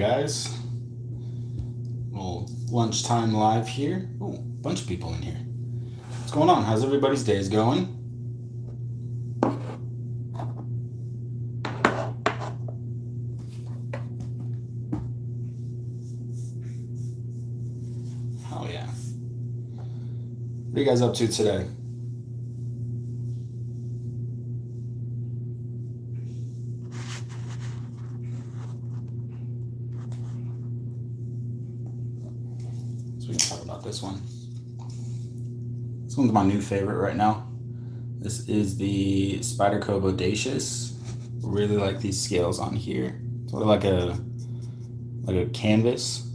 guys? Little lunchtime live here. Oh, bunch of people in here. What's going on? How's everybody's days going? Oh yeah. What are you guys up to today? So we can talk about this one. This one's my new favorite right now. This is the Spyderco Bodacious. Really like these scales on here. Sort of like a canvas.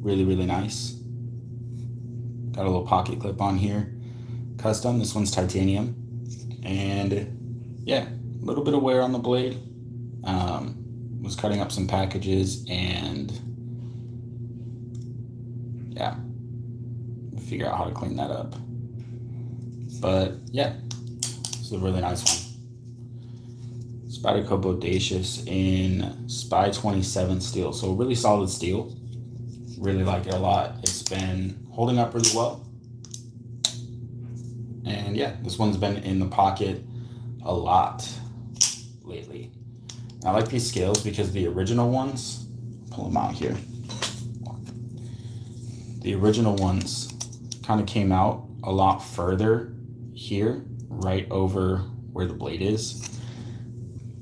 Really, really nice. Got a little pocket clip on here. Custom. This one's titanium. And yeah, a little bit of wear on the blade. Was cutting up some packages and yeah, figure out how to clean that up. But yeah, this is a really nice one. Spyderco Bodacious in Spy 27 steel. So really solid steel. Really like it a lot. It's been holding up really well. And yeah, this one's been in the pocket a lot lately. And I like these scales because the original ones, pull them out here. The original ones kind of came out a lot further here, right over where the blade is.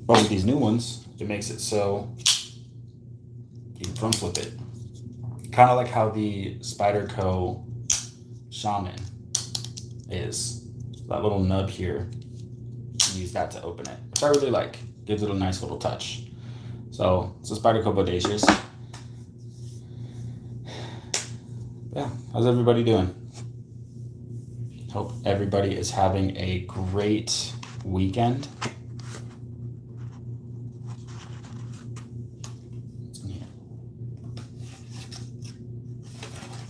But with these new ones, it makes it so you can front flip it. Kind of like how the Spyderco Shaman is. That little nub here, you can use that to open it, which I really like. Gives it a nice little touch. So it's a Spyderco Bodacious. Yeah, how's everybody doing? Hope everybody is having a great weekend. What's in here?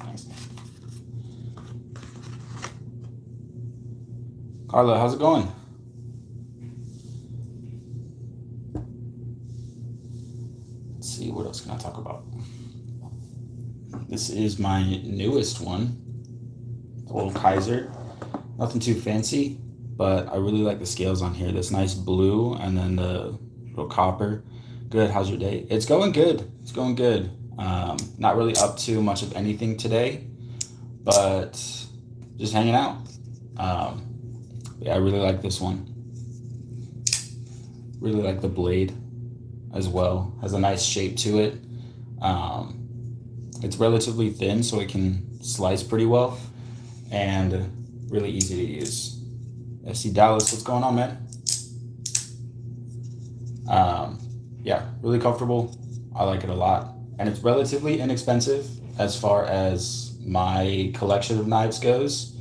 Nice. Carla, how's it going? Let's see, what else can I talk about? This is my newest one, a little Kaiser. Nothing too fancy, but I really like the scales on here. This nice blue and then the little copper. Good, how's your day? It's going good, it's going good. Not really up to much of anything today, but just hanging out. Yeah, I really like this one. Really like the blade as well. Has a nice shape to it. It's relatively thin, so it can slice pretty well, and really easy to use. FC Dallas, what's going on, man? Yeah, really comfortable. I like it a lot, and it's relatively inexpensive as far as my collection of knives goes.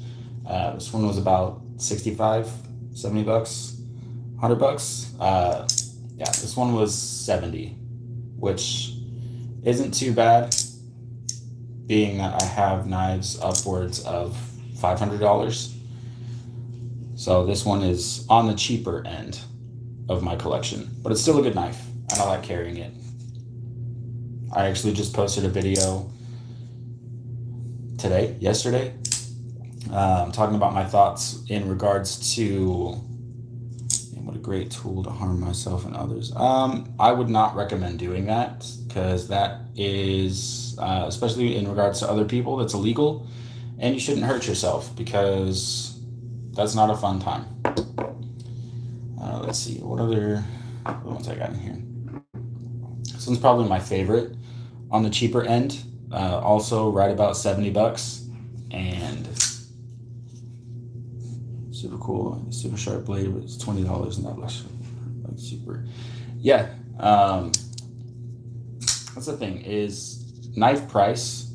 This one was about 65, 70 bucks, 100 bucks. Yeah, this one was 70, which isn't too bad, being that I have knives upwards of $500. So this one is on the cheaper end of my collection, but it's still a good knife and I like carrying it. I actually just posted a video yesterday, talking about my thoughts in regards to, and what a great tool to harm myself and others. I would not recommend doing that, because that is, especially in regards to other people, that's illegal, and you shouldn't hurt yourself, because that's not a fun time. Let's see, what other ones I got in here? This one's probably my favorite on the cheaper end. Also right about 70 bucks, and super cool, super sharp blade, but it's $20, and that looks like super. Yeah, that's the thing, is knife price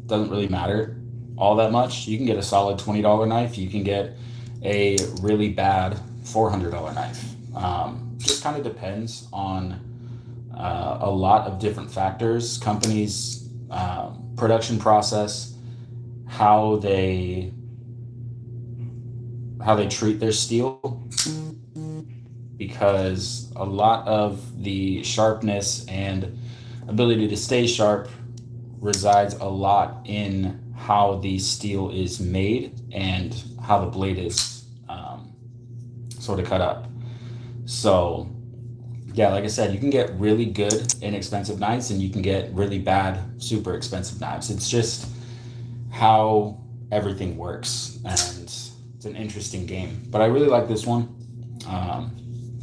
doesn't really matter all that much. You can get a solid $20 knife. You can get a really bad $400 knife. Just kind of depends on a lot of different factors, companies, production process, how they treat their steel, because a lot of the sharpness and ability to stay sharp resides a lot in how the steel is made and how the blade is sort of cut up. So yeah, like I said, you can get really good inexpensive knives and you can get really bad super expensive knives. It's just how everything works, and it's an interesting game. But I really like this one.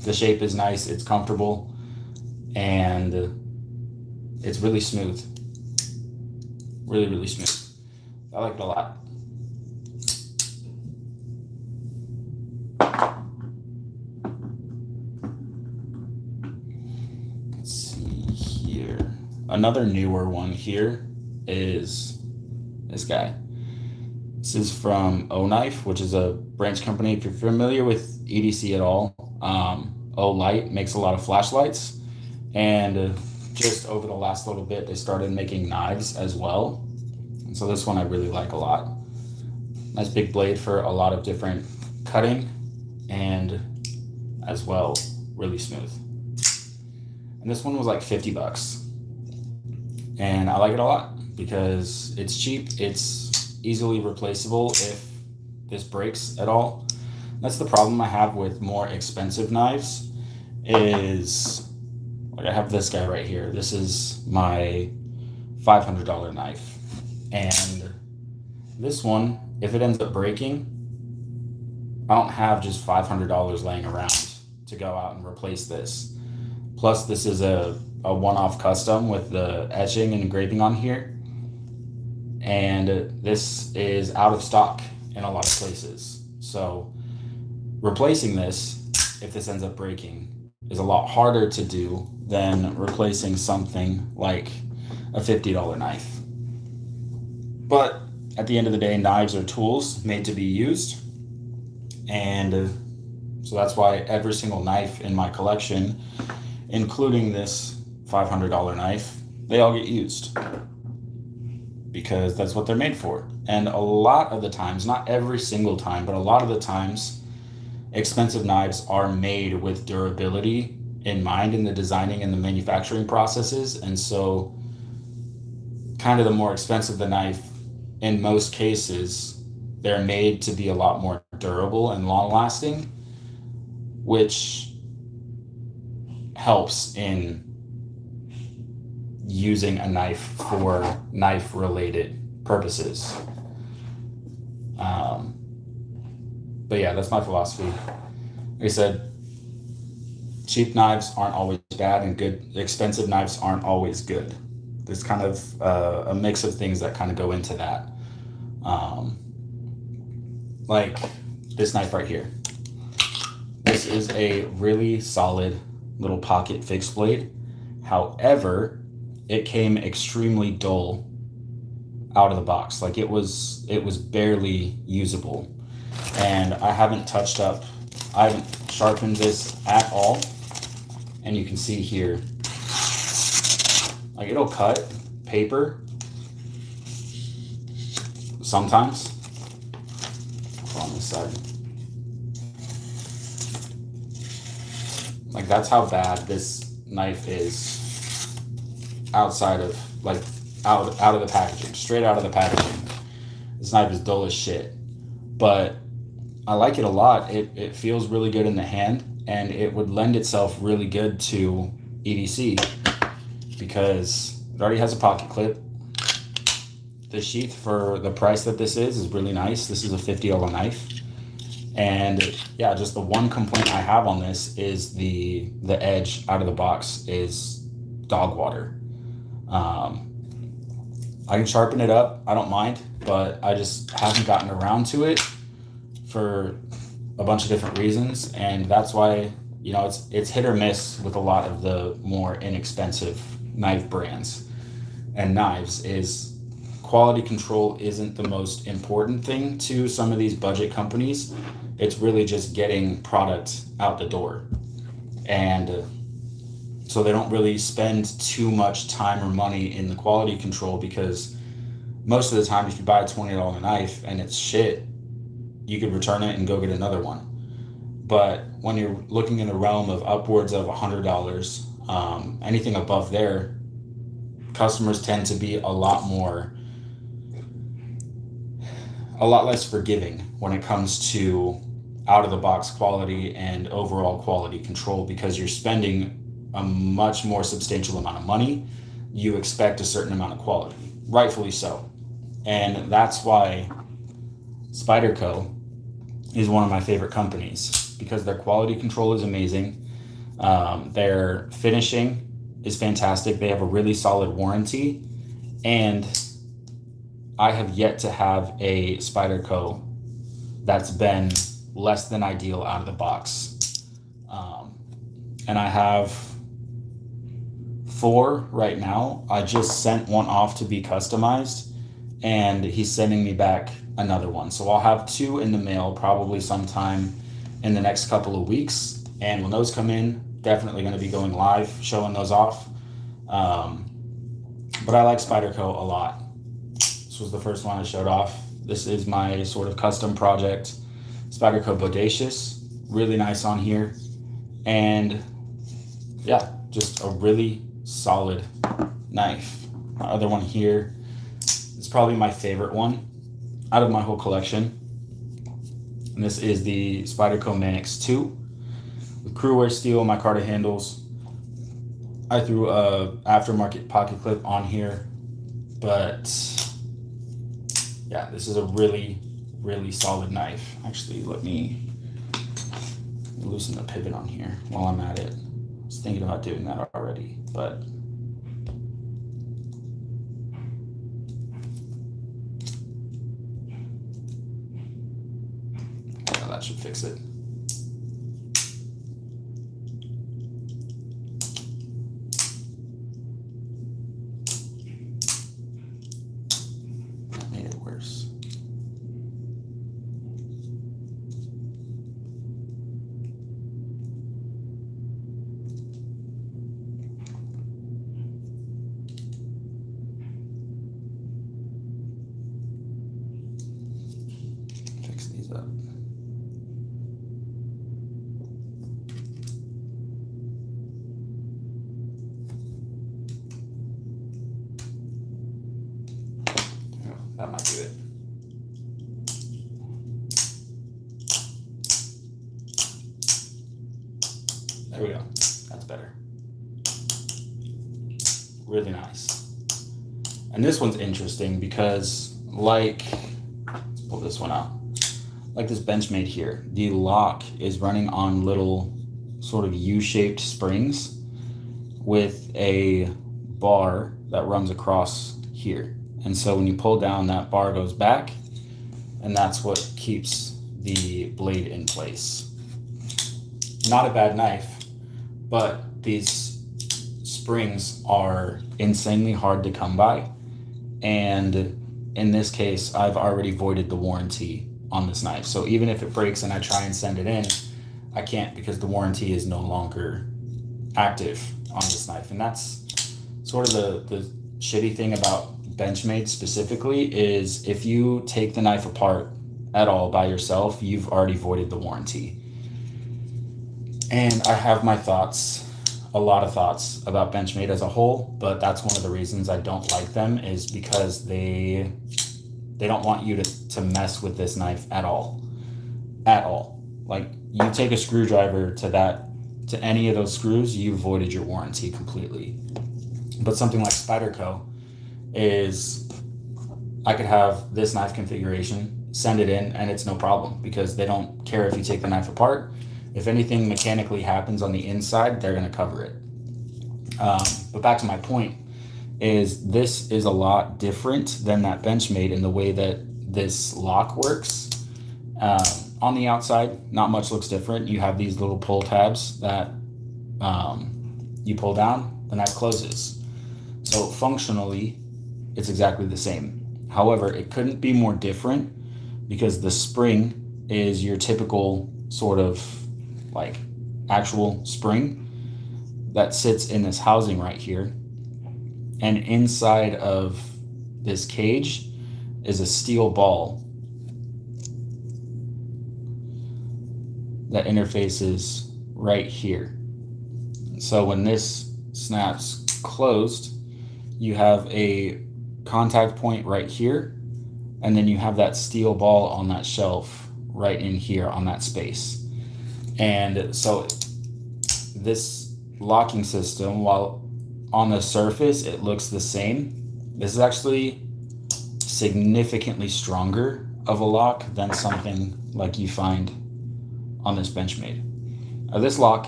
The shape is nice, it's comfortable, and it's really smooth. Really, really smooth. I like it a lot. Let's see here. Another newer one here is this guy. This is from O Knife, which is a branch company. If you're familiar with EDC at all, O Light makes a lot of flashlights, and just over the last little bit, they started making knives as well. And so this one I really like a lot. Nice big blade for a lot of different cutting, and as well, really smooth. And this one was like $50, and I like it a lot because it's cheap. It's easily replaceable if this breaks at all. That's the problem I have with more expensive knives is, like, I have this guy right here. This is my $500 knife. And this one, if it ends up breaking, I don't have just $500 laying around to go out and replace this. Plus, this is a one-off custom with the etching and engraving on here. And this is out of stock in a lot of places. So replacing this, if this ends up breaking, is a lot harder to do than replacing something like a $50 knife. But at the end of the day, knives are tools made to be used. And so that's why every single knife in my collection, including this $500 knife, they all get used because that's what they're made for. And a lot of the times, not every single time, but a lot of the times, expensive knives are made with durability in mind in the designing and the manufacturing processes. And so kind of the more expensive the knife, in most cases, they're made to be a lot more durable and long lasting, which helps in using a knife for knife related purposes. But yeah, that's my philosophy. Like I said, cheap knives aren't always bad, and expensive knives aren't always good. There's kind of a mix of things that kind of go into that. Like this knife right here. This is a really solid little pocket fixed blade. However, it came extremely dull out of the box. Like it was barely usable. And I haven't sharpened this at all. And you can see here, like it'll cut paper sometimes. On this side. Like that's how bad this knife is outside of, like, out of the packaging, straight out of the packaging. This knife is dull as shit, but I like it a lot. It feels really good in the hand, and it would lend itself really good to EDC because it already has a pocket clip. The sheath for the price that this is really nice. This is a $50 knife. And yeah, just the one complaint I have on this is the edge out of the box is dog water. I can sharpen it up, I don't mind, but I just haven't gotten around to it for a bunch of different reasons. And that's why, you know, it's hit or miss with a lot of the more inexpensive knife brands and knives. Is quality control isn't the most important thing to some of these budget companies. It's really just getting product out the door. And so they don't really spend too much time or money in the quality control, because most of the time if you buy a $20 knife and it's shit, you could return it and go get another one. But when you're looking in the realm of upwards of $100, anything above there, customers tend to be a lot less forgiving when it comes to out of the box quality and overall quality control, because you're spending a much more substantial amount of money. You expect a certain amount of quality, rightfully so. And that's why Spyderco is one of my favorite companies, because their quality control is amazing. Their finishing is fantastic. They have a really solid warranty, and I have yet to have a Spyderco that's been less than ideal out of the box. And I have 4 right now. I just sent one off to be customized, and he's sending me back another one. So I'll have 2 in the mail probably sometime in the next couple of weeks. And when those come in, definitely going to be going live, showing those off. But I like Spyderco a lot. This was the first one I showed off. This is my sort of custom project, Spyderco Bodacious. Really nice on here. And yeah, just a really solid knife. My other one here is probably my favorite one out of my whole collection. And this is the Spyderco Manix 2 with crewwear steel, micarta handles. I threw a aftermarket pocket clip on here, but yeah, this is a really, really solid knife. Actually, let me loosen the pivot on here while I'm at it. I was thinking about doing that already, but yeah, that should fix it. That made it worse. Fix these up. That might do it. There we go. That's better. Really nice. And this one's interesting because, like, let's pull this one out. Like this Benchmade here, the lock is running on little sort of U-shaped springs with a bar that runs across here. And so when you pull down, that bar goes back, and that's what keeps the blade in place. Not a bad knife, but these springs are insanely hard to come by. And in this case, I've already voided the warranty on this knife. So even if it breaks and I try and send it in, I can't, because the warranty is no longer active on this knife. And that's sort of the shitty thing about Benchmade specifically, is if you take the knife apart at all by yourself, you've already voided the warranty. And I have my thoughts, a lot of thoughts about Benchmade as a whole, but that's one of the reasons I don't like them, is because they don't want you to mess with this knife at all. At all. Like, you take a screwdriver to any of those screws, you've voided your warranty completely. But something like Spyderco is, I could have this knife configuration, send it in, and it's no problem, because they don't care if you take the knife apart. If anything mechanically happens on the inside, they're going to cover it. But back to my point, is this is a lot different than that Benchmade in the way that this lock works. On the outside, not much looks different. You have these little pull tabs that you pull down, the knife closes. So functionally, it's exactly the same. However, it couldn't be more different, because the spring is your typical sort of like actual spring that sits in this housing right here. And inside of this cage is a steel ball that interfaces right here. So when this snaps closed, you have a contact point right here, and then you have that steel ball on that shelf right in here on that space. And so this locking system, while on the surface it looks the same, this is actually significantly stronger of a lock than something like you find on this Benchmade. This lock,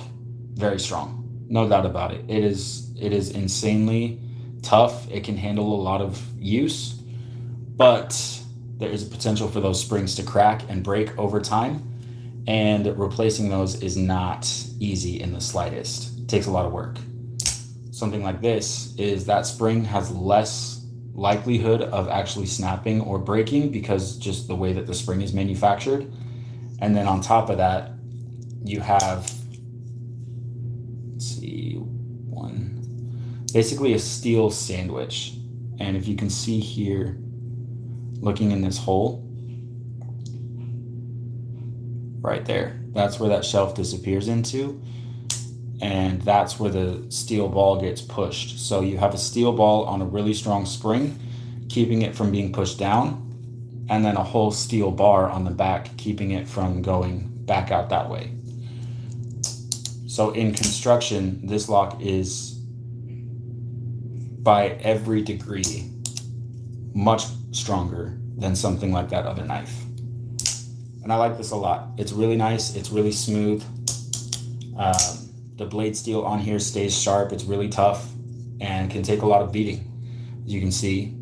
very strong, no doubt about it. It is insanely tough. It can handle a lot of use, but there is a potential for those springs to crack and break over time, and replacing those is not easy in the slightest. It takes a lot of work. Something like this is that spring has less likelihood of actually snapping or breaking because just the way that the spring is manufactured. And then on top of that, you have, let's see, basically a steel sandwich. And if you can see here, looking in this hole right there, that's where that shelf disappears into, and that's where the steel ball gets pushed. So you have a steel ball on a really strong spring keeping it from being pushed down, and then a whole steel bar on the back keeping it from going back out that way. So in construction, this lock is by every degree much stronger than something like that other knife. And I like this a lot. It's really nice. It's really smooth. The blade steel on here stays sharp. It's really tough and can take a lot of beating. As you can see,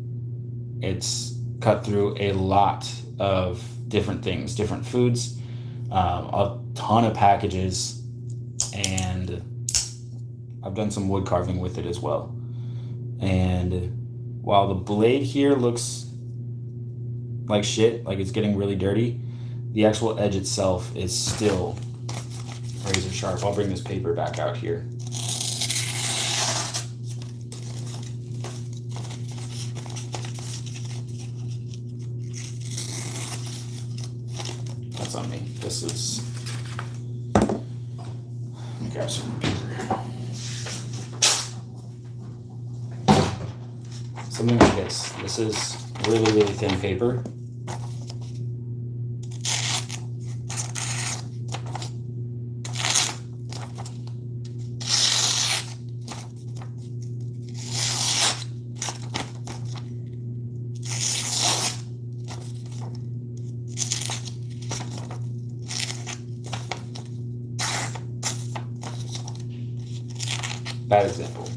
it's cut through a lot of different things, different foods, a ton of packages, and I've done some wood carving with it as well. And while the blade here looks like shit, like it's getting really dirty, the actual edge itself is still razor sharp. I'll bring this paper back out here. That's on me. This is, let me grab some paper. Something like this. This is really, really thin paper. Bad example.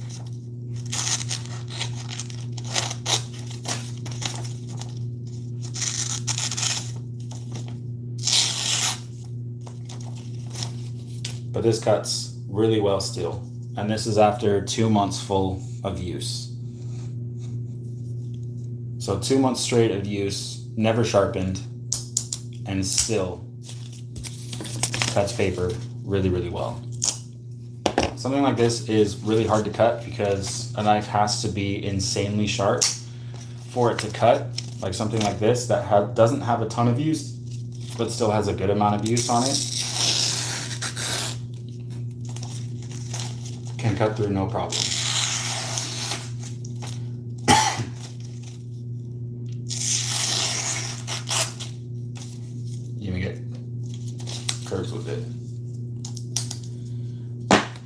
But this cuts really well still. And this is after 2 months full of use. So 2 months straight of use, never sharpened, and still cuts paper really, really well. Something like this is really hard to cut because a knife has to be insanely sharp for it to cut. Like something like this that doesn't have a ton of use, but still has a good amount of use on it, can cut through no problem. You even get curves with it.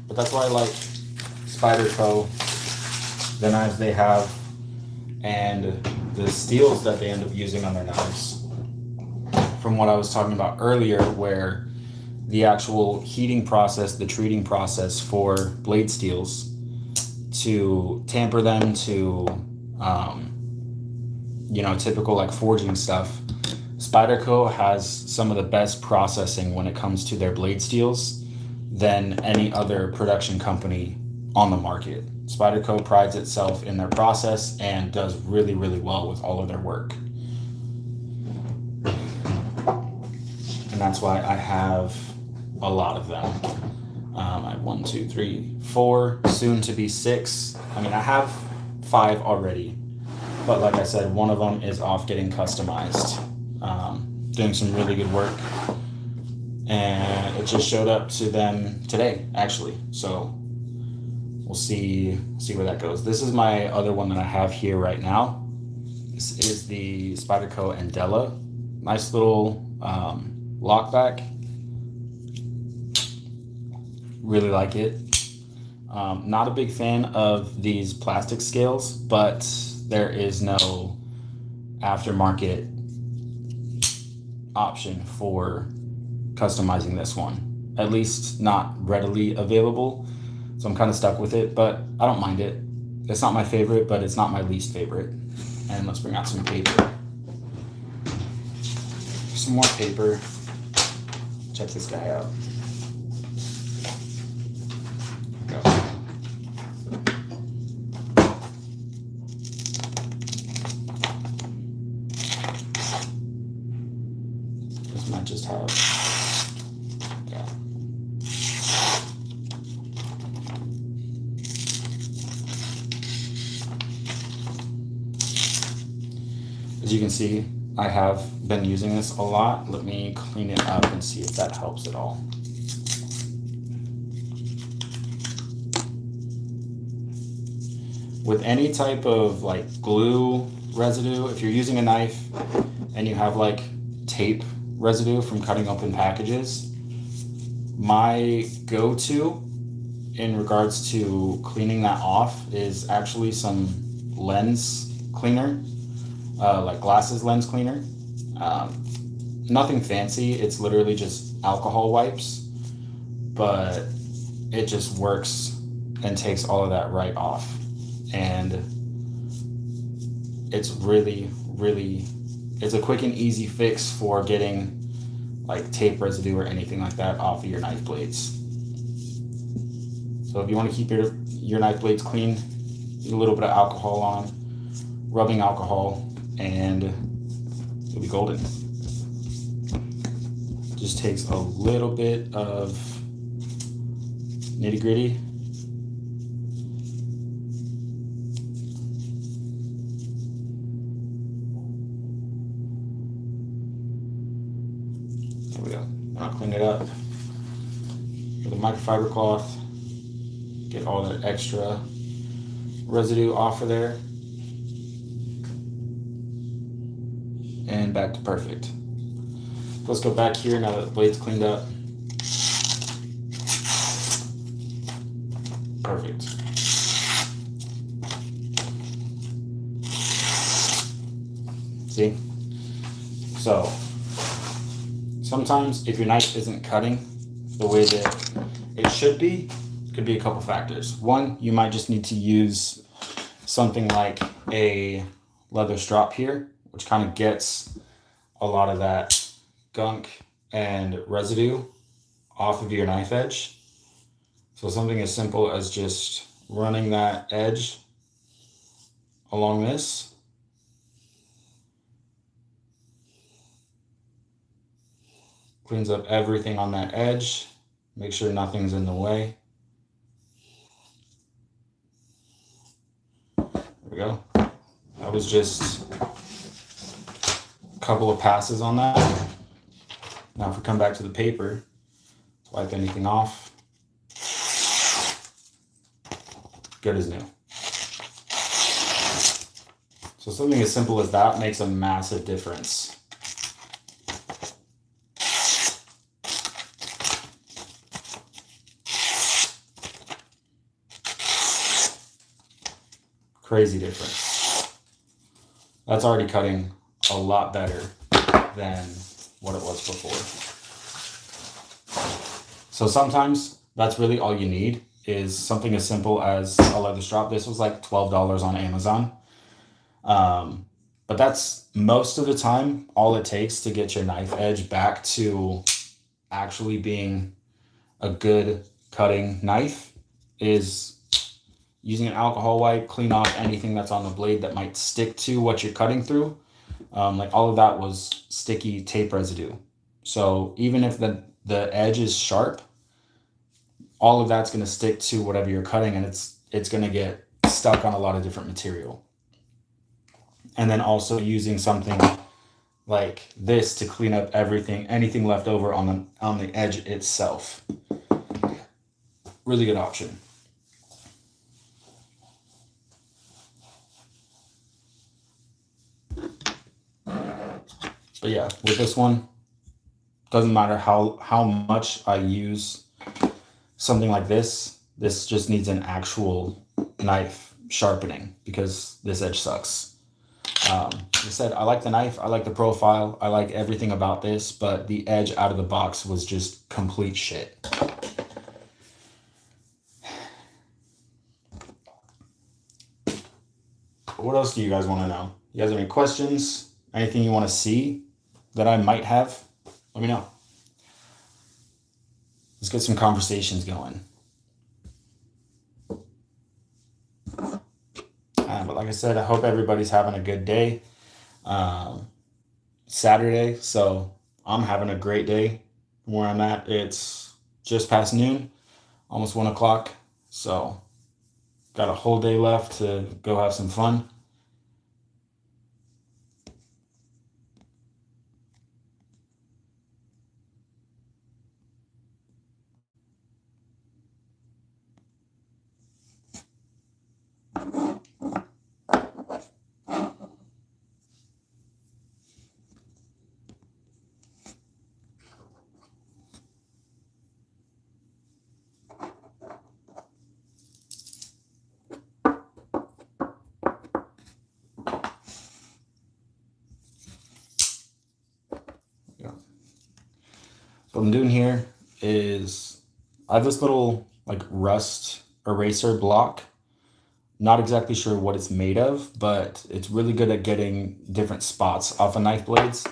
But that's why I like Spyderco, the knives they have, and the steels that they end up using on their knives. From what I was talking about earlier, where the actual heating process, the treating process for blade steels, to tamper them to, typical like forging stuff, Spyderco has some of the best processing when it comes to their blade steels than any other production company on the market. Spyderco prides itself in their process and does really, really well with all of their work. And that's why I have a lot of them. I have 1, 2, 3, 4, soon to be 6. I mean, I have 5 already, but like I said, one of them is off getting customized, doing some really good work, and it just showed up to them today, actually. So we'll see where that goes. This is my other one that I have here right now. This is the Spyderco Andela. Nice little lockback. Really like it. Not a big fan of these plastic scales, but there is no aftermarket option for customizing this one, at least not readily available. So I'm kind of stuck with it, but I don't mind it. It's not my favorite, but it's not my least favorite. And let's bring out some paper. Some more paper. Check this guy out. This might just have, yeah. As you can see, I have been using this a lot. Let me clean it up and see if that helps at all. With any type of like glue residue, if you're using a knife and you have like tape residue from cutting open packages, my go-to in regards to cleaning that off is actually some lens cleaner, like glasses lens cleaner. Nothing fancy, it's literally just alcohol wipes, but it just works and takes all of that right off. And it's really, it's a quick and easy fix for getting like tape residue or anything like that off of your knife blades. So if you want to keep your knife blades clean, a little bit of alcohol on, rubbing alcohol, and you'll be golden. Just takes a little bit of nitty gritty. There we go. I'll clean it up with a microfiber cloth. Get all that extra residue off of there. And back to perfect. Let's go back here now that the blade's cleaned up. Perfect. See? So, sometimes if your knife isn't cutting the way that it should be, could be a couple factors. One, you might just need to use something like a leather strop here, which kind of gets a lot of that gunk and residue off of your knife edge. So something as simple as just running that edge along this. Cleans up everything on that edge. Make sure nothing's in the way. There we go. That was just a couple of passes on that. Now if we come back to the paper, wipe anything off. Good as new. So something as simple as that makes a massive difference. Crazy difference. That's already cutting a lot better than what it was before. So sometimes that's really all you need is something as simple as a leather strap. This was like $12 on Amazon. But that's most of the time all it takes to get your knife edge back to actually being a good cutting knife is using an alcohol wipe, clean off anything that's on the blade that might stick to what you're cutting through. Like all of that was sticky tape residue. So even if the edge is sharp, all of that's going to stick to whatever you're cutting, and it's going to get stuck on a lot of different material. And then also using something like this to clean up anything left over on the edge itself. Really good option. But yeah, with this one, doesn't matter how much I use something like this just needs an actual knife sharpening because this edge sucks. Like I said, I like the knife, I like the profile, I like everything about this, but the edge out of the box was just complete shit. What else do you guys want to know? You guys have any questions? Anything you want to see that I might have? Let me know. Let's get some conversations going. But like I said, I hope everybody's having a good day. Saturday, so I'm having a great day where I'm at. It's just past noon, almost 1 o'clock. So got a whole day left to go have some fun. Yeah. So what I'm doing here is I have this little like rust eraser block. Not exactly sure what it's made of, but it's really good at getting different spots off of knife blades.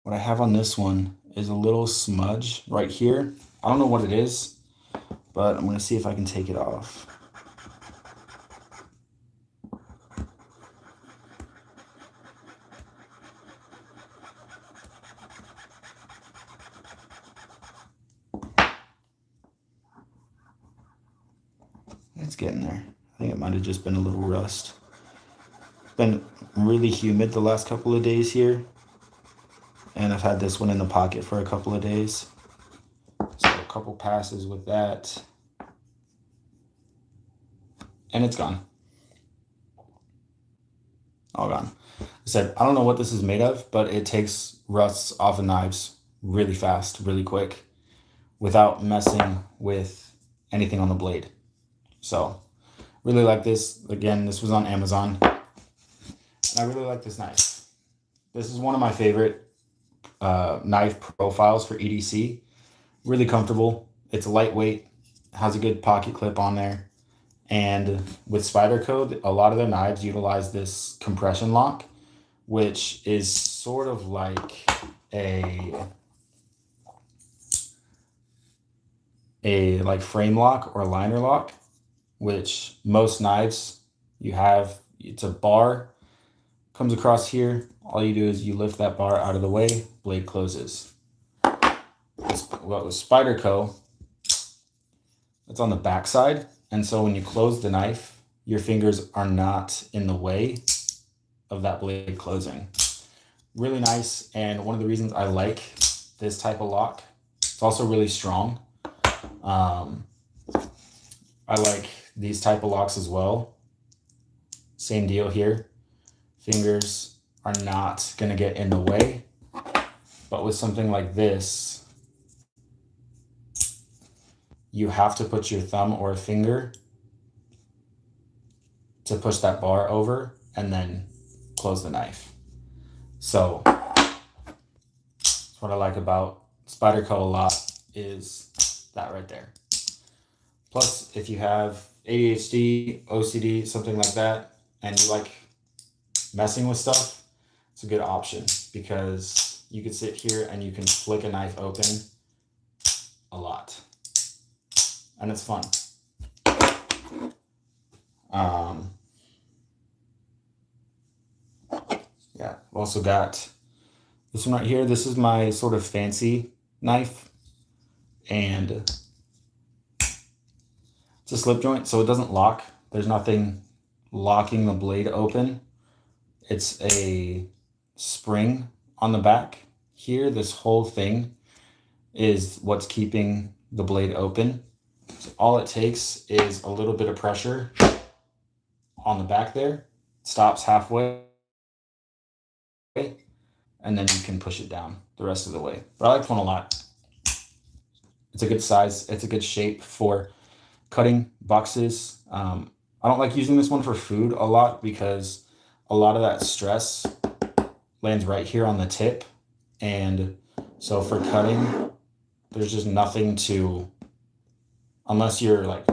What I have on this one is a little smudge right here. I don't know what it is, but I'm gonna see if I can take it off. It's getting there. I think it might have just been a little rust. It's been really humid the last couple of days here, and I've had this one in the pocket for a couple of days. So a couple passes with that, and it's gone. All gone. I said, I don't know what this is made of, but it takes rusts off of knives really fast, really quick, without messing with anything on the blade. So really like this. Again, this was on Amazon, and I really like this knife. This is one of my favorite knife profiles for EDC. Really comfortable. It's lightweight, has a good pocket clip on there. And with Spyderco, a lot of their knives utilize this compression lock, which is sort of like a like frame lock or liner lock, which most knives you have. It's a bar comes across here. All you do is you lift that bar out of the way, blade closes. What with Spyderco, it's on the back side, and so when you close the knife, your fingers are not in the way of that blade closing. Really nice, and one of the reasons I like this type of lock, it's also really strong. I like these type of locks as well. Same deal here. Fingers are not gonna get in the way, but with something like this, you have to put your thumb or a finger to push that bar over and then close the knife. So that's what I like about Spyderco a lot, is that right there. Plus, if you have ADHD, OCD, something like that, and you like messing with stuff, it's a good option because you can sit here and you can flick a knife open a lot. And it's fun. Yeah, I've also got this one right here. This is my sort of fancy knife, and it's a slip joint, so it doesn't lock. There's nothing locking the blade open. It's a spring on the back here. This whole thing is what's keeping the blade open. So all it takes is a little bit of pressure on the back there, stops halfway, and then you can push it down the rest of the way. But I like this one a lot. It's a good size. It's a good shape for cutting boxes. I don't like using this one for food a lot because a lot of that stress lands right here on the tip. And so for cutting, there's just nothing to, unless you're like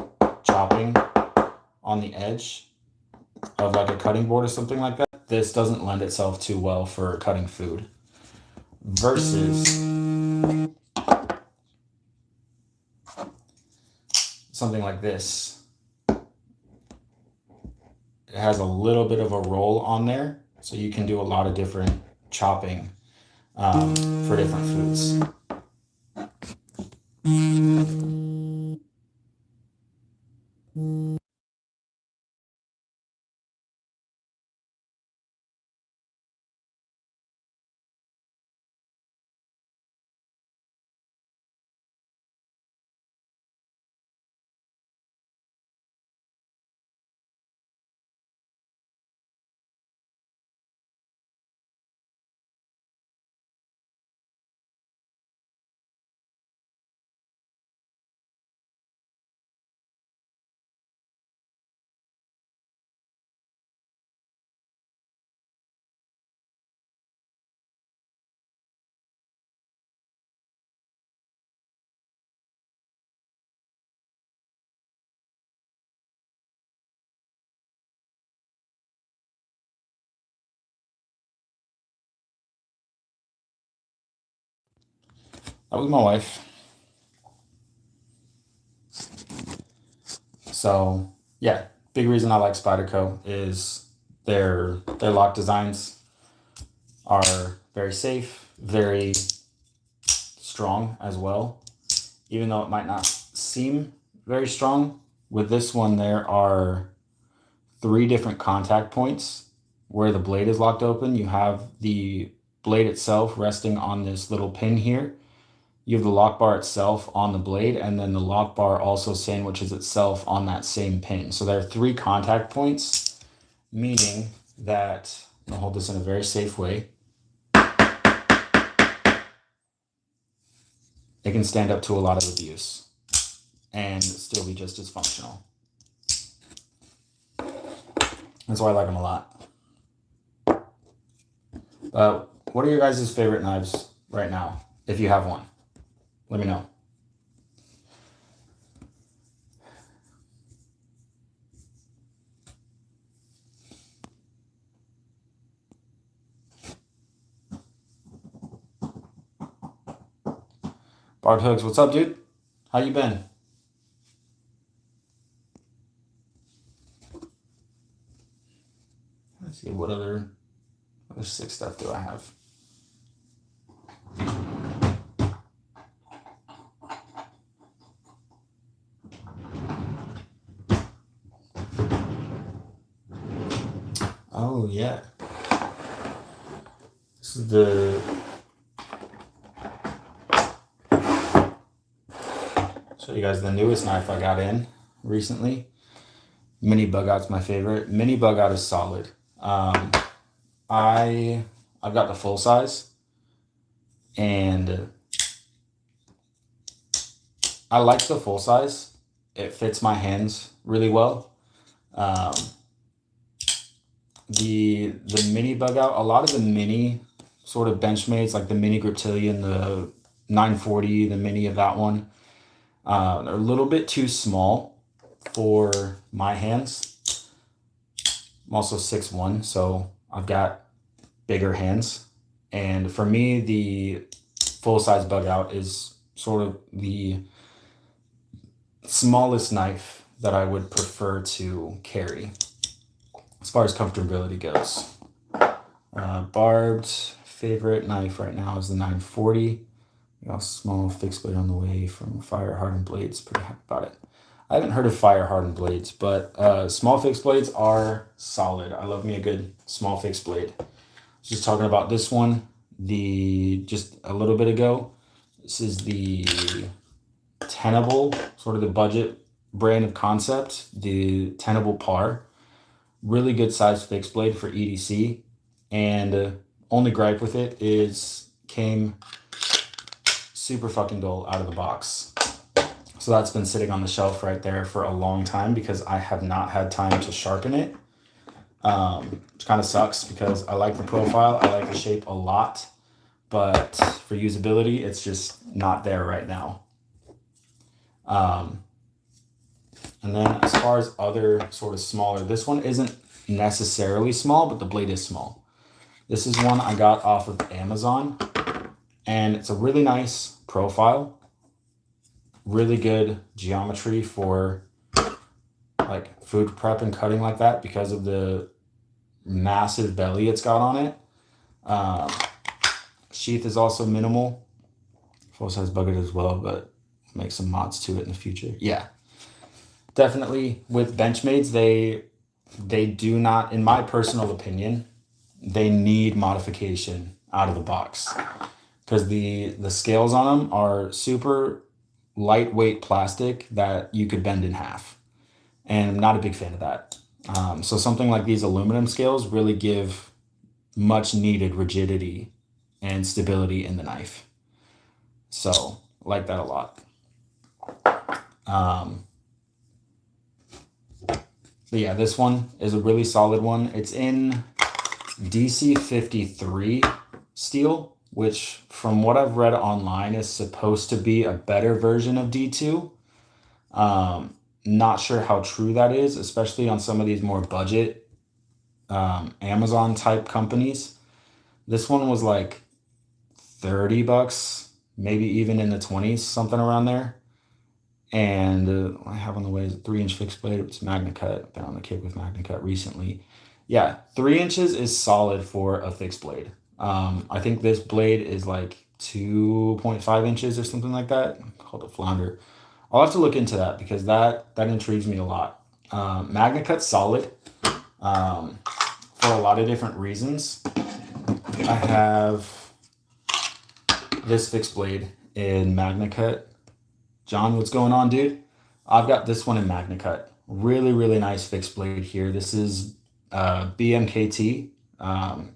chopping on the edge of like a cutting board or something like that, this doesn't lend itself too well for cutting food. Versus something like this. It has a little bit of a roll on there, so you can do a lot of different chopping for different foods. That was my wife. So yeah, big reason I like Spyderco is their lock designs are very safe, very strong as well. Even though it might not seem very strong, with this one there are 3 different contact points where the blade is locked open. You have the blade itself resting on this little pin here. You have the lock bar itself on the blade, and then the lock bar also sandwiches itself on that same pin. So there are 3 contact points, meaning that, I'm gonna hold this in a very safe way. It can stand up to a lot of abuse and still be just as functional. That's why I like them a lot. What are your guys' favorite knives right now, if you have one? Let me know. Bart Hooks, what's up, dude? How you been? Let's see, what other sick stuff do I have? Oh yeah. This is show you guys the newest knife I got in recently. Mini bug out's my favorite. Mini bug out is solid. I've got the full size, and I like the full size. It fits my hands really well. The mini bug out, a lot of the mini sort of Benchmades, like the mini Griptilian, the 940, the mini of that one, they're a little bit too small for my hands. I'm also 6'1", so I've got bigger hands. And for me, the full size bug out is sort of the smallest knife that I would prefer to carry as far as comfortability goes. Barbed favorite knife right now is the 940. You got a small fixed blade on the way from Fire Hardened Blades. Pretty happy about it. I haven't heard of Fire Hardened Blades, but small fixed blades are solid. I love me a good small fixed blade. I was just talking about this one just a little bit ago. This is the Tenable, sort of the budget brand of concept, the Tenable Par. Really good size fixed blade for EDC, and only gripe with it is came super fucking dull out of the box. So that's been sitting on the shelf right there for a long time because I have not had time to sharpen it. Which kind of sucks because I like the profile, I like the shape a lot, but for usability, it's just not there right now. And then as far as other sort of smaller, this one isn't necessarily small, but the blade is small. This is one I got off of Amazon, and it's a really nice profile, really good geometry for like food prep and cutting like that because of the massive belly it's got on it. Sheath is also minimal, full size bucket as well, but make some mods to it in the future. Yeah, definitely with Benchmades, they do not, in my personal opinion, they need modification out of the box because the scales on them are super lightweight plastic that you could bend in half, and I'm not a big fan of that. So something like these aluminum scales really give much needed rigidity and stability in the knife. So I like that a lot. But yeah, this one is a really solid one. It's in DC53 steel, which from what I've read online is supposed to be a better version of D2. Not sure how true that is, especially on some of these more budget Amazon type companies. This one was like $30, maybe even in the 20s, something around there. And I have on the way is a 3-inch fixed blade. It's Magna Cut. Been on the kick with Magna Cut recently. Yeah, 3 inches is solid for a fixed blade. I think this blade is like 2.5 inches or something like that. Called a flounder. I'll have to look into that because that intrigues me a lot. Magna Cut's solid for a lot of different reasons. I have this fixed blade in Magna Cut. John, what's going on, dude? I've got this one in Magna Cut. Really, really nice fixed blade here. This is BMKT,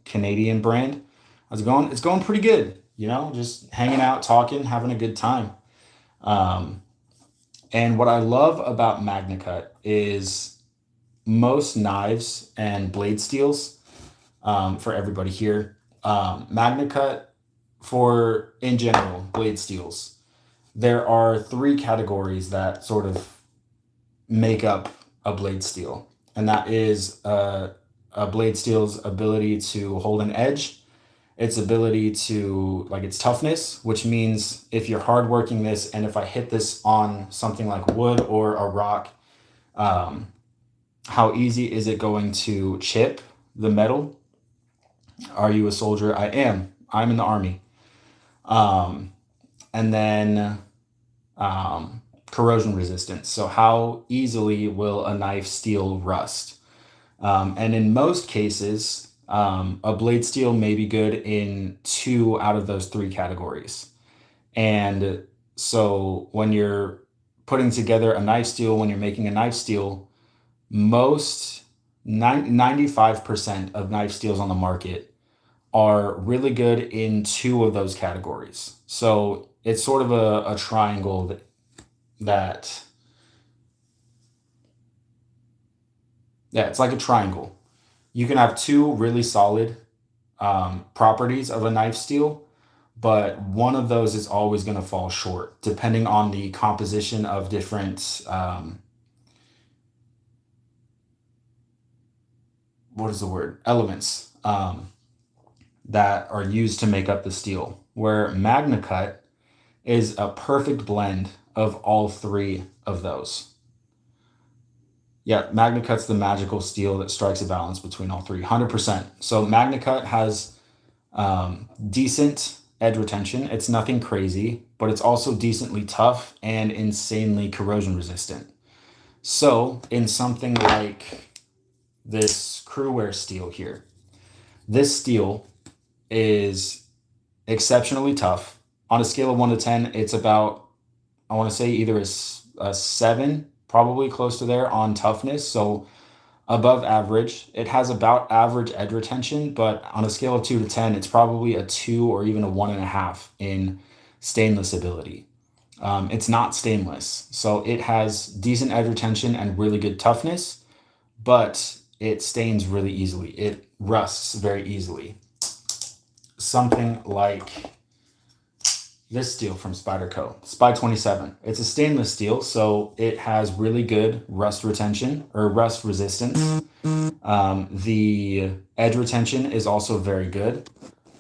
Canadian brand. How's it going? It's going pretty good. You know, just hanging out, talking, having a good time. And what I love about Magna Cut is most knives and blade steels, for everybody here, Magna Cut for, in general, blade steels, there are 3 categories that sort of make up a blade steel. And that is a blade steel's ability to hold an edge, its ability to, like its toughness, which means if you're hard working this and if I hit this on something like wood or a rock, how easy is it going to chip the metal? Are you a soldier? I am. I'm in the army. And then corrosion resistance. So how easily will a knife steel rust? And in most cases, a blade steel may be good in 2 out of those 3 categories. And so when you're putting together a knife steel, when you're making a knife steel, most 95% of knife steels on the market are really good in 2 of those categories. So it's sort of a triangle that yeah, it's like a triangle. You can have 2 really solid properties of a knife steel, but one of those is always going to fall short depending on the composition of different elements that are used to make up the steel, where Magna Cut is a perfect blend of all 3 of those. Yeah, Magna Cut's the magical steel that strikes a balance between all 3, 100%. So Magna Cut has decent edge retention. It's nothing crazy, but it's also decently tough and insanely corrosion resistant. So in something like this Crewwear steel here, this steel is exceptionally tough. On a scale of 1 to 10, it's about, I want to say either a 7, probably close to there on toughness. So Above average. It has about average edge retention, but on a scale of 2 to 10, it's probably a 2 or even a 1.5 in stainless ability. It's not stainless, so it has decent edge retention and really good toughness, but it stains really easily. It rusts very easily. Something like this steel from Spyderco, Spy 27. It's a stainless steel, so it has really good rust retention or rust resistance. The edge retention is also very good,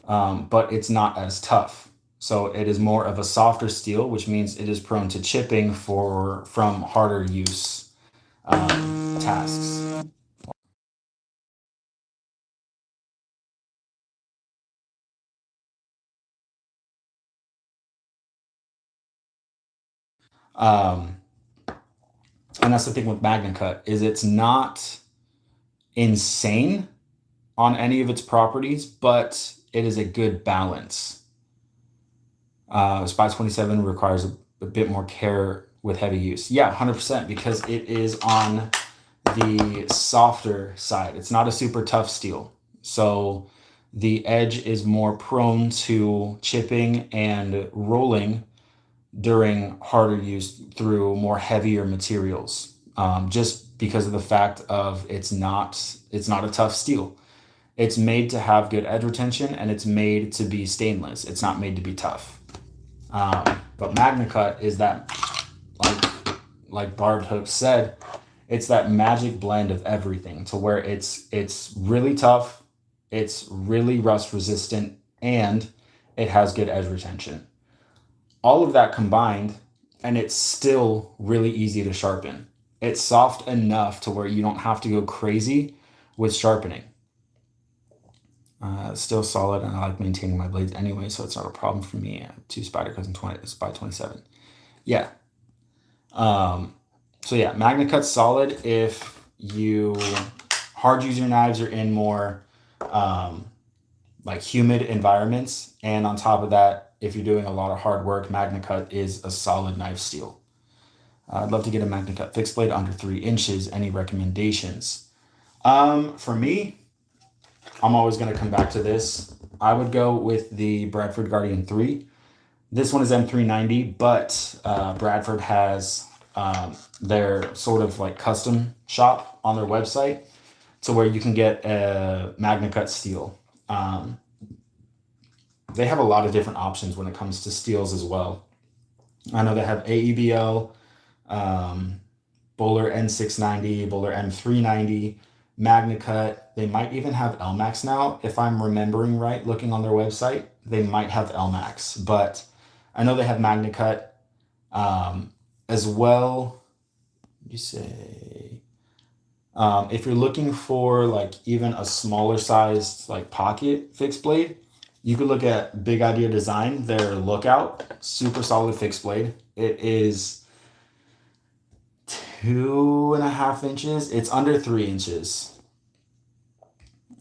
but it's not as tough. So it is more of a softer steel, which means it is prone to chipping from harder use tasks. Um, and that's the thing with MagnaCut is it's not insane on any of its properties, but it is a good balance. Spy 27 requires a bit more care with heavy use. Yeah, 100%, because it is on the softer side. It's not a super tough steel. So the edge is more prone to chipping and rolling during harder use through more heavier materials. Just because of the fact of it's not a tough steel. It's made to have good edge retention and it's made to be stainless. It's not made to be tough. But MagnaCut is that, like Barbed Hook said, it's that magic blend of everything to where it's really tough, it's really rust resistant, and it has good edge retention. All of that combined, and it's still really easy to sharpen. It's soft enough to where you don't have to go crazy with sharpening. Still solid, and I like maintaining my blades anyway, so it's not a problem for me. 2 Spydercos and Spy 27. Yeah. So yeah, MagnaCut's solid if you hard use your knives are in more like humid environments, and on top of that, if you're doing a lot of hard work, MagnaCut is a solid knife steel. I'd love to get a MagnaCut fixed blade under 3 inches. Any recommendations? For me, I'm always going to come back to this. I would go with the Bradford Guardian 3. This one is M390, but Bradford has their sort of like custom shop on their website to where you can get a MagnaCut steel. They have a lot of different options when it comes to steels as well. I know they have AEBL, Bowler N690, Bowler M390, MagnaCut. They might even have LMAX now, if I'm remembering right, looking on their website. They might have LMAX, but I know they have MagnaCut as well. You say, if you're looking for like even a smaller sized like pocket fixed blade, you could look at Big Idea Design, their Lookout, super solid fixed blade. It is 2.5 inches. It's under 3 inches.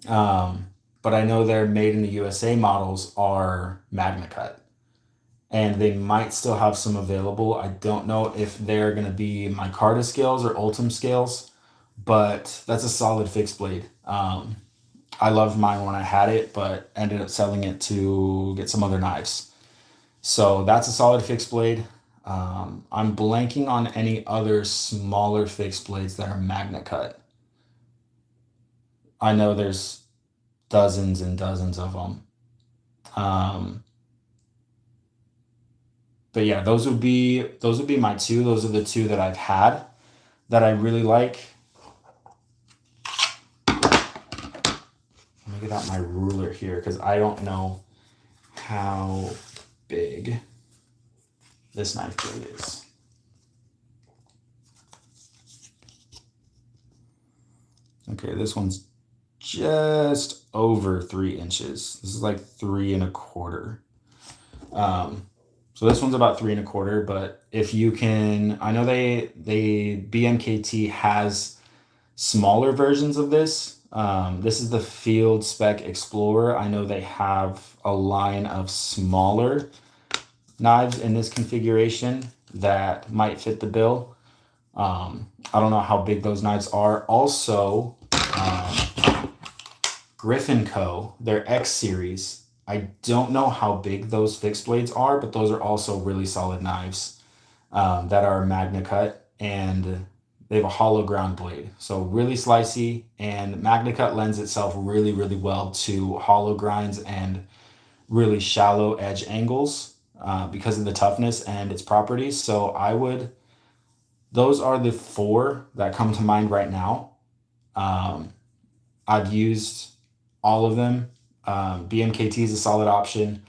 But I know their made in the USA models are MagnaCut, and they might still have some available. I don't know if they're going to be micarta scales or Ultim scales, but that's a solid fixed blade. I loved mine when I had it, but ended up selling it to get some other knives. So that's a solid fixed blade. I'm blanking on any other smaller fixed blades that are MagnaCut. I know there's dozens and dozens of them. But yeah, those would be my two. Those are the two that I've had that I really like. Let me get out my ruler here because I don't know how big this knife blade is. Okay, this one's just over 3 inches. This is like 3.25. So this one's about 3.25, but if you can, I know they BMKT has smaller versions of this. This is the Field Spec Explorer. I know they have a line of smaller knives in this configuration that might fit the bill. I don't know how big those knives are. Also, Griffin Co., their X series. I don't know how big those fixed blades are, but those are also really solid knives that are Magna Cut, and they have a hollow ground blade. So really slicey, and Magna Cut lends itself really, really well to hollow grinds and really shallow edge angles because of the toughness and its properties. So those are the four that come to mind right now. Um, I've used all of them. BMKT is a solid option.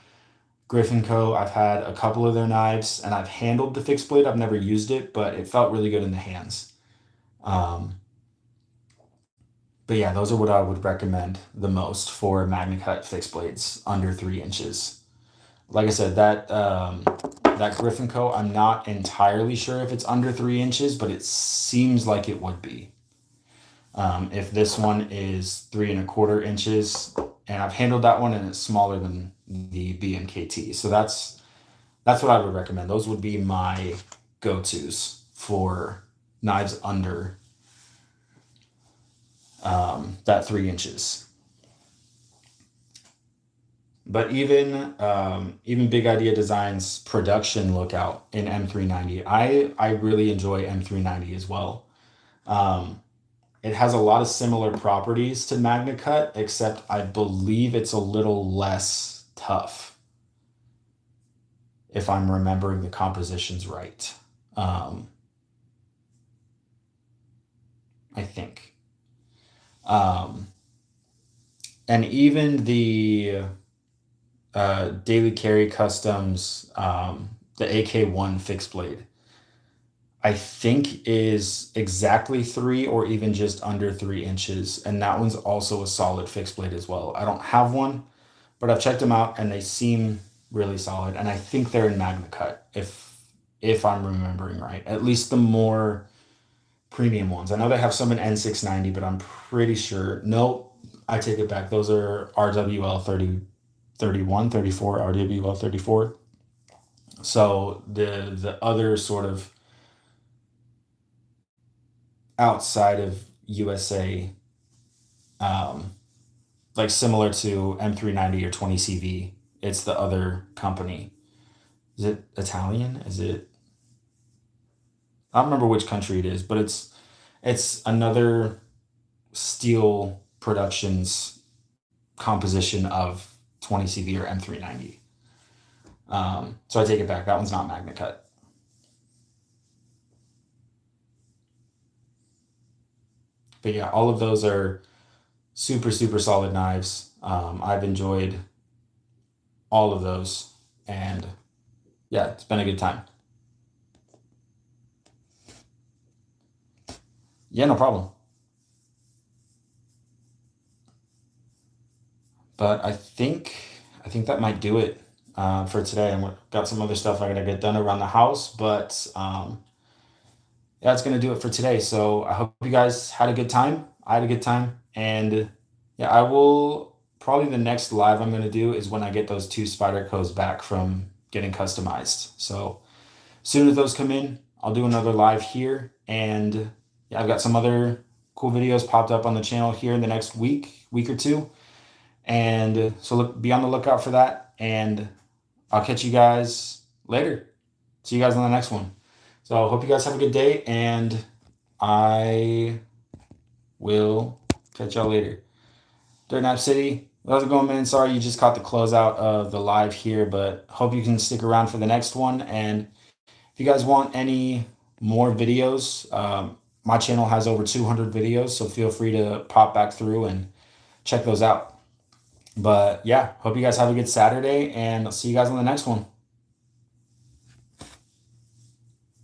Griffin Co. I've had a couple of their knives and I've handled the fixed blade. I've never used it, but it felt really good in the hands. Um, but yeah, those are what I would recommend the most for Magna Cut fixed blades under 3 inches. Like I said, that Griffin Co. I'm not entirely sure if it's under 3 inches, but it seems like it would be. If this one is 3¼ inches, and I've handled that one and it's smaller than the BMKT. So that's what I would recommend. Those would be my go-tos for knives under that 3 inches. But even Big Idea Designs production lookout in M390. I really enjoy M390 as well. It has a lot of similar properties to Magna Cut, except I believe it's a little less tough, if I'm remembering the compositions right. I think. Um, and even the Daily Carry Customs, the AK1 fixed blade, I think is exactly 3 or even just under 3 inches. And that one's also a solid fixed blade as well. I don't have one, but I've checked them out and they seem really solid. And I think they're in Magna Cut, if I'm remembering right. At least the more premium ones. I know they have some in N690, but I'm pretty sure. No, I take it back. Those are RWL 30, 31, 34, RWL 34. So the other sort of outside of USA, um, like similar to M390 or 20CV, it's the other company. Is it Italian? Is it? I don't remember which country it is, but it's another steel productions composition of 20CV or M390. So I take it back. That one's not Magna Cut. But yeah, all of those are super, super solid knives. I've enjoyed all of those. And yeah, it's been a good time. Yeah, no problem. But I think that might do it for today. And we've got some other stuff I gotta get done around the house, but yeah, it's gonna do it for today. So I hope you guys had a good time. I had a good time, and yeah, I will probably the next live I'm gonna do is when I get those two Spydercos back from getting customized. So as soon as those come in, I'll do another live here, and yeah, I've got some other cool videos popped up on the channel here in the next week or two, and so be on the lookout for that. And I'll catch you guys later. See you guys on the next one. So I hope you guys have a good day, and I will catch y'all later. Dirt Nap City, how's it going, man? Sorry you just caught the closeout of the live here, but hope you can stick around for the next one. And if you guys want any more videos, my channel has over 200 videos, so feel free to pop back through and check those out. But yeah, hope you guys have a good Saturday, and I'll see you guys on the next one.